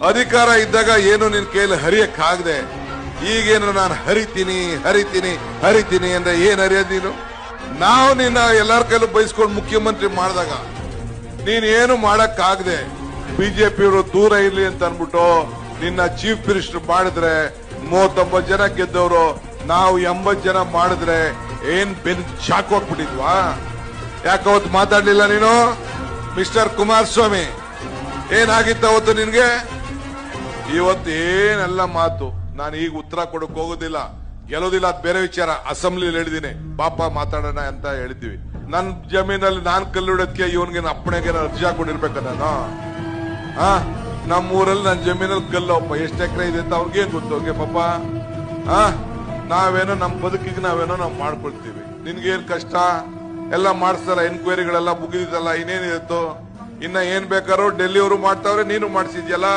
ಅಧಿಕಾರ ಇದ್ದಾಗ ಏನು ನಿನ್ ಕೈಯಲ್ಲಿ ಹರಿಯಕ್ಕಾಗದೆ ಈಗೇನು ನಾನು ಹರಿತೀನಿ ಅಂದ್ರೆ ಏನ್ ಹರಿಯೋದು ನೀನು? ನಾವು ನಿನ್ನ ಎಲ್ಲಾರ ಕೈಲೂ ಬಯಸ್ಕೊಂಡು ಮುಖ್ಯಮಂತ್ರಿ ಮಾಡಿದಾಗ ನೀನ್ ಏನು ಮಾಡಕ್ಕಾಗದೆ ಬಿಜೆಪಿಯವರು ದೂರ ಇರ್ಲಿ ಅಂತ ಅನ್ಬಿಟ್ಟು ನಿನ್ನ ಚೀಫ್ ಮಿನಿಸ್ಟರ್ ಮಾಡಿದ್ರೆ 39 ಜನ ಗೆದ್ದವರು, ನಾವು 80 ಜನ ಮಾಡಿದ್ರೆ ಏನ್ ಬೆನ್ ಶಾಕ್ ಹೋಗ್ಬಿಟ್ಟಿದ್ವಾ? ಯಾಕವತ್ತು ಮಾತಾಡ್ಲಿಲ್ಲ ನೀನು? ಮಿಸ್ಟರ್ ಕುಮಾರಸ್ವಾಮಿ, ಏನಾಗಿತ್ತ ಅವತ್ತು ನಿನ್ಗೆ? ಇವತ್ತು ಏನೆಲ್ಲ ಮಾತು ನಾನು ಈಗ ಉತ್ತರ ಕೊಡಕ್ ಹೋಗೋದಿಲ್ಲ, ಗೆಲ್ಲೋದಿಲ್ಲ, ಅದು ಬೇರೆ ವಿಚಾರ. ಅಸೆಂಬ್ಲಿಲಿ ಹೇಳಿದೀನಿ, ಪಾಪ ಮಾತಾಡೋಣ ಅಂತ ಹೇಳಿದ್ವಿ. ನನ್ ಜಮೀನಲ್ಲಿ ನಾನ್ ಕಲ್ಲಿಡೋದಕ್ಕೆ ಇವನ್ಗೆ ಅಪ್ಪಣೆಗೆ ಅರ್ಜಿ ಹಾಕೊಂಡಿರ್ಬೇಕ ನಾನು? ನಮ್ಮೂರಲ್ಲಿ ನನ್ನ ಜಮೀನಲ್ಲಿ ಕಲ್ಲಪ್ಪ ಎಷ್ಟು ಎಕರೆ ಇದೆ ಅಂತ ಅವ್ರಿಗೇನ್ ಗೊತ್ತು? ಅವ್ರಿಗೆ ಪಾಪ ನಾವೇನೋ ನಮ್ಮ ಬದುಕಿಗೆ ನಾವು ಮಾಡ್ಕೊಳ್ತೀವಿ. ನಿನ್ಗೇನ್ ಕಷ್ಟ? ಎಲ್ಲ ಮಾಡಿಸ್ತಾರ, ಎನ್ಕ್ವೈರಿಗಳೆಲ್ಲ ಮುಗಿದಿದ್ದಲ್ಲ, ಇನ್ನೇನಿರುತ್ತೋ? ಇನ್ನ ಏನ್ ಬೇಕಾರೋ ಡೆಲ್ಲಿ ಅವರು ಮಾಡ್ತಾವ್ರೆ, ನೀನು ಮಾಡಿಸಿದ್ಯಲ್ಲ.